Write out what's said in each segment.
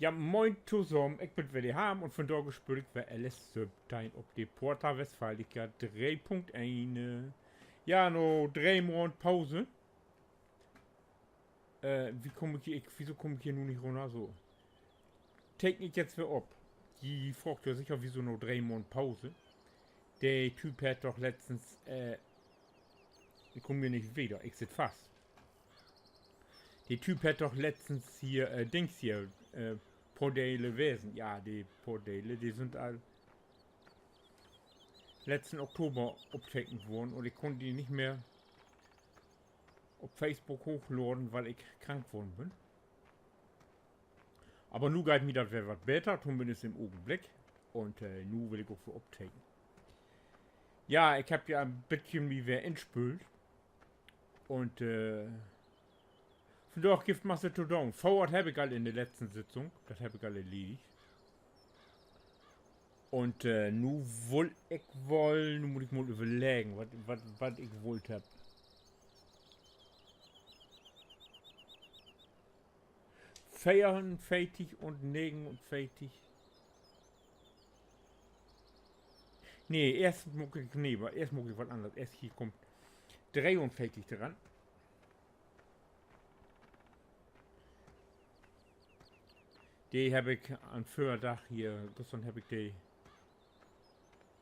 Ja, moin zusammen, ik ben weer haben und vandaag speel ik weer alles subtijn op de Porta Westfalica 3.1. Ja, no 3 Monate Pause. Wieso komme ich hier nun nicht runter? So. Technik jetzt wieder ab. Die fragt ja sicher, wieso nur 3 Monate Pause. Der Typ hat doch letztens, ich komme mir nicht wieder, ich sitze fast. Der Typ hat doch letztens hier, Dings hier, Podele Wesen. Ja, die Podele, die sind all letzten Oktober abchecken worden und ich konnte die nicht mehr auf Facebook hochladen, weil ich krank geworden bin. Aber nu geht mir das wieder was besser, zumindest im Augenblick. Und nu will ich auch für abchecken. Ja, ich habe ja ein bisschen wie wer entspült. Und von daher gibt es zu tun. Vorwärts habe ich alle in der letzten Sitzung. Das habe ich alle erledigt. Und nu wollte ich wohl, nu muss ich mal überlegen, was ich wollte hab. Feiern, fertig und Negen und fertig. Nee, erst muss ich was anderes. Erst hier kommt 43 dran. Die habe ich am Fördach hier, gestern habe ich die.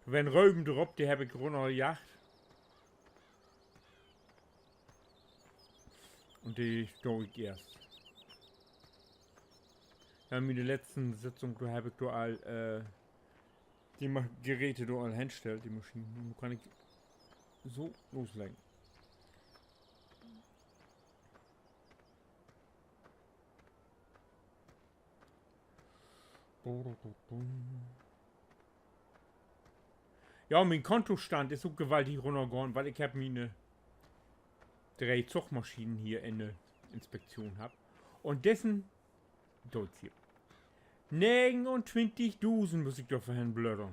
Wenn Röben drauf, die habe ich runtergejagt. Und die stoße ich erst. Dann in der letzten Sitzung, da habe ich da all, die Geräte da all hinstellt, die Maschinen. Nun kann ich so loslegen. Ja, mein Kontostand ist so gewaltig runtergegangen, weil ich habe meine 3 Zugmaschinen hier in der Inspektion habe. Und dessen dort hier. 29.000 muss ich doch vorhin blödern.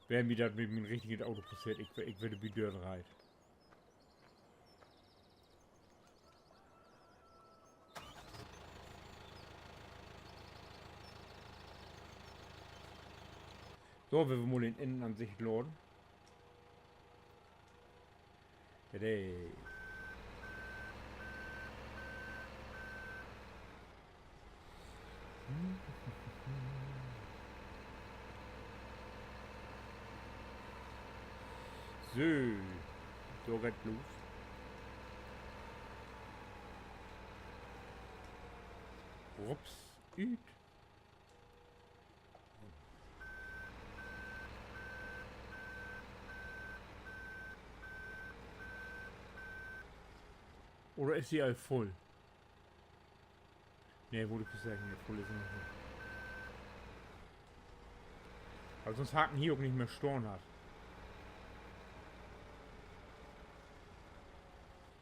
Wer mir das mit dem richtigen Auto passiert, ich werde wie dort reit. So, wenn wir mal in Innenansicht laden. Hey. So geht los. Rups, üt. Oder ist sie all voll? Ne, wurde ich sagen, voll ist sie noch nicht. Aber sonst Haken hier auch nicht mehr Storn hat.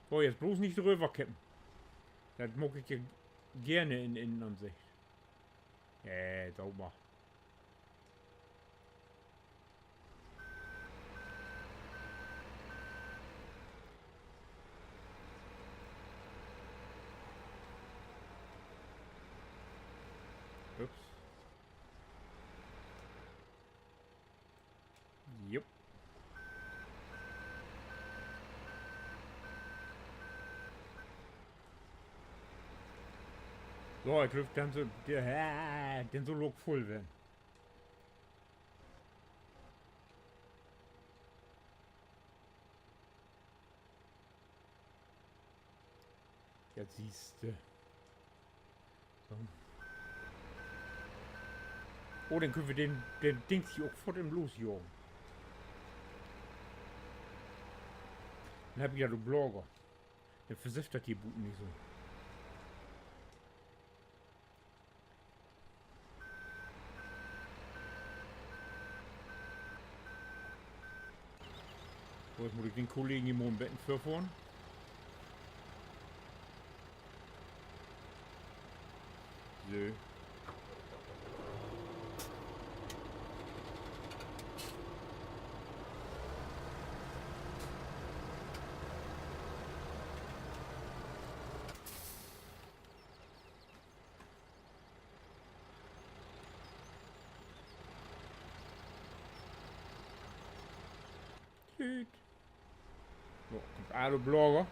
So, jetzt bloß nicht drüber kippen. Das mag ich ja gerne in Innenansicht. Sauber. Ups. Jupp. So, ich glaube, dann so, den so look voll werden. Jetzt siehst du. So. Oh, dann können wir den Dings hier auch vor dem losjagen. Dann hab ich ja den Blogger. Der versifft das die Buten nicht so. So, jetzt muss ich den Kollegen im Betten vorfahren. So. Tüt. So, kommt alle Blogger.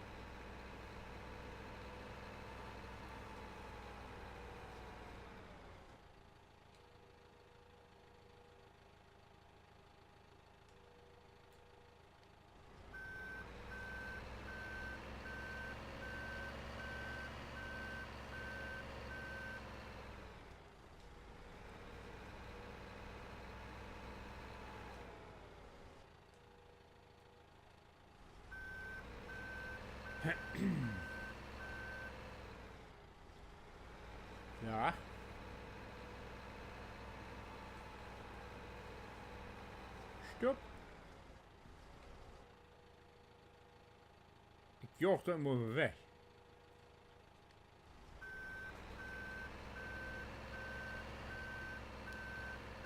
Ja. Stirb. Ich joch da immer weg.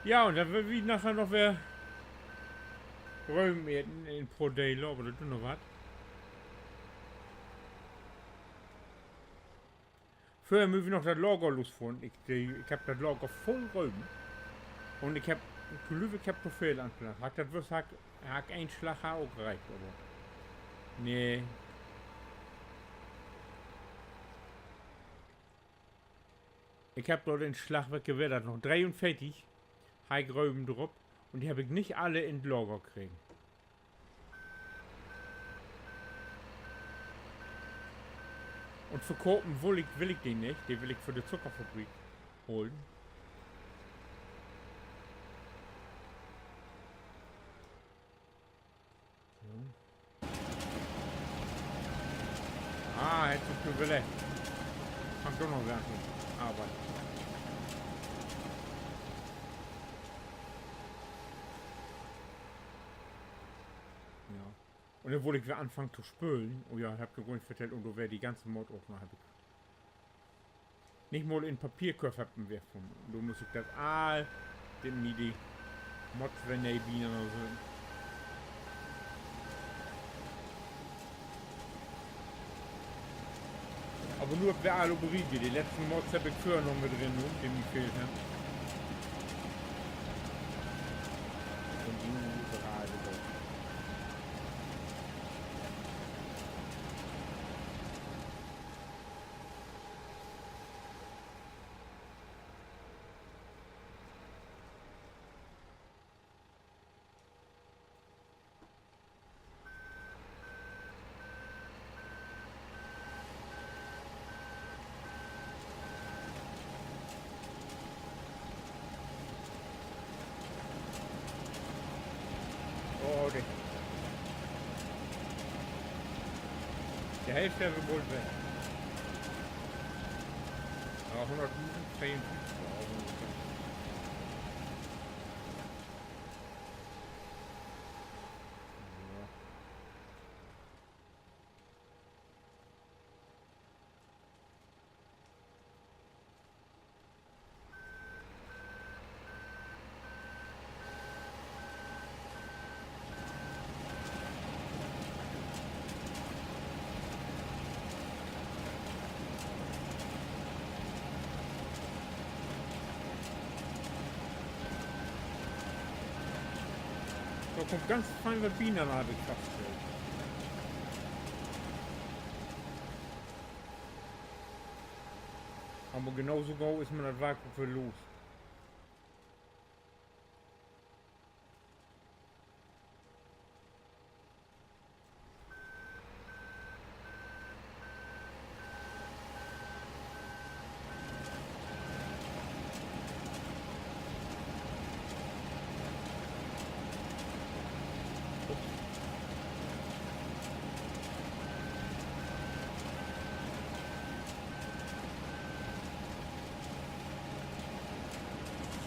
Ja, und dann wird wie nachher noch wer räumen in Pro Day, aber das tut noch was. Vorher müssen wir noch das Lager losfahren. Ich hab das Lager voll räumen. Und ich hab Glück, ich hab zu viel angelassen. Hat das was, hat ein Schlag auch gereicht, aber. Nee. Ich hab dort den Schlag weggewehrt, noch 43 Heigräuben drauf. Und die habe ich nicht alle in das Lager gekriegt. Und verkaufen will ich den nicht. Den will ich für die Zuckerfabrik holen. Ja. Ah, hättest du gewillt. Fang doch noch während Arbeit. Ja. Und dann wollte ich wieder anfangen zu spülen. Oh ja, ich hab gewohnt vertellt und du wär die ganze Mord auch noch. Nicht mal in Papierkorb werfen. Du musst ich das dem nie die Mods, wenn die Bienen oder so. Aber nur auf der Alubrige. Die letzten Mods habe ich früher noch mit drin, die mir fehlt haben. Und die überall so. Oh, die Hälfte wäre wohl weg. Aber 153 Euro. Da kommt ganz feine Bienen an die Kraftfeld. Aber genauso genau ist man das Vakuum für los.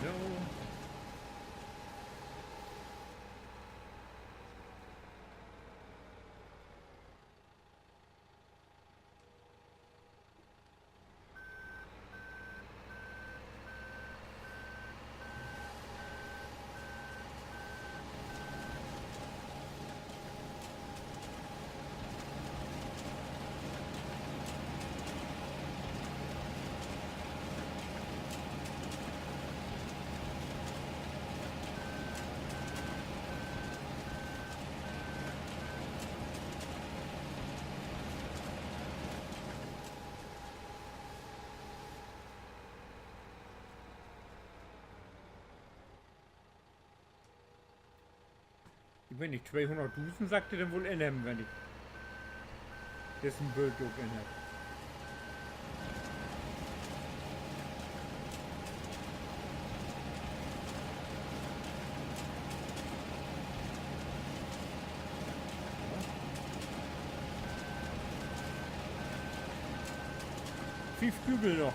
So. wenn ich 200.000 sagte, dann wohl NM, wenn ich dessen Bild auch in habe. Fünf Kübel noch.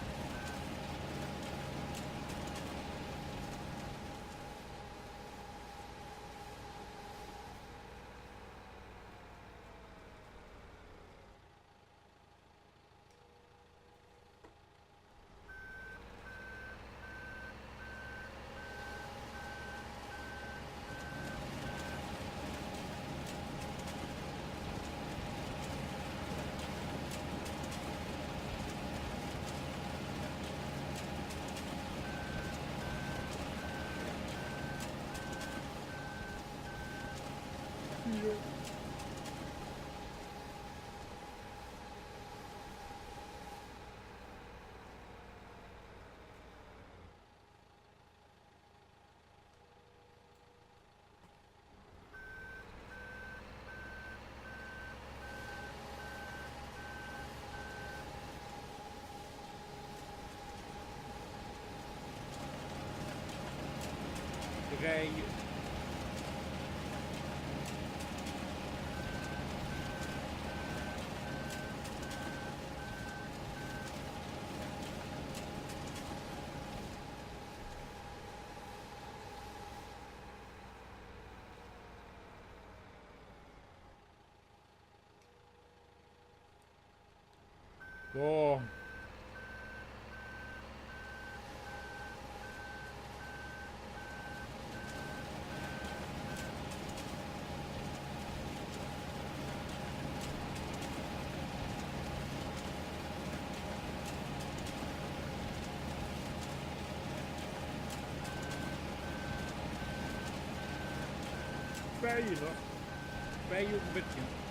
Drei. So. Zwei noch. Zwei und ein bisschen.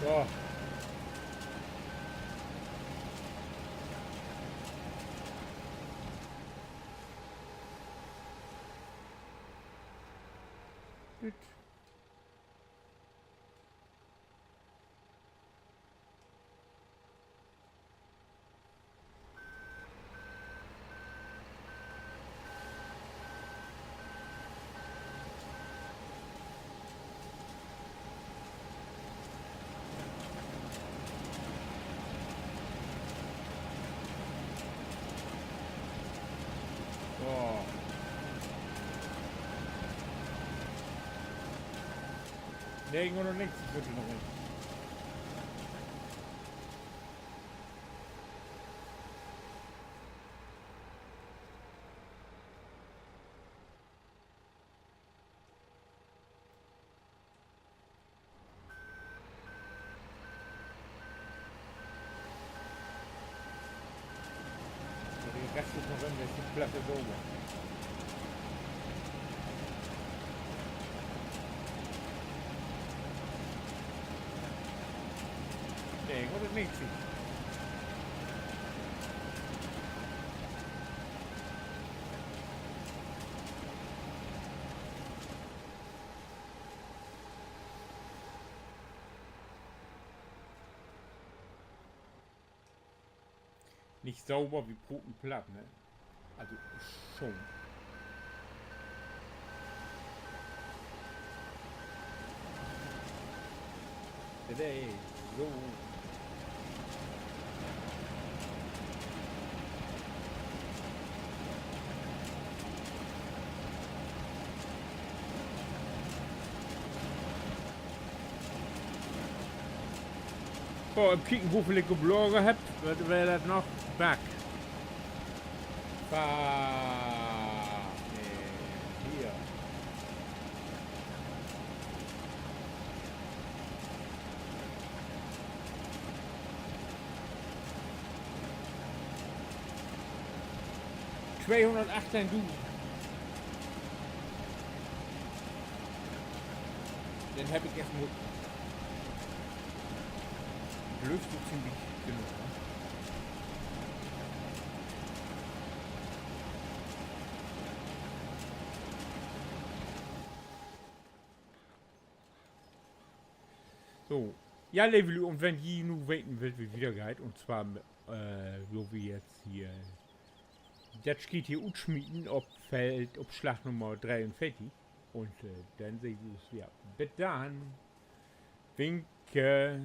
So. Gut. So. Nee, nur noch nichts. Bitte noch nicht. Die Rest ist noch in der Platte sauber. Nee, oder nichts. Nicht sauber wie Brot und Platt, ne? Also schon. Ey, so. Oh, im Kicken, wo viele Geblogger habt, wäre das noch back. Hier. $218. Den habe ich erstmal blöd so ziemlich genug. Ne? So. Ja, Level, und wenn die nur weten will, wie wieder geht, und zwar, so wie jetzt hier, das geht hier utschmieden, ob Feld, ob Schlag Nummer 43, und dann sehe ich es, ja, bis dann, winke.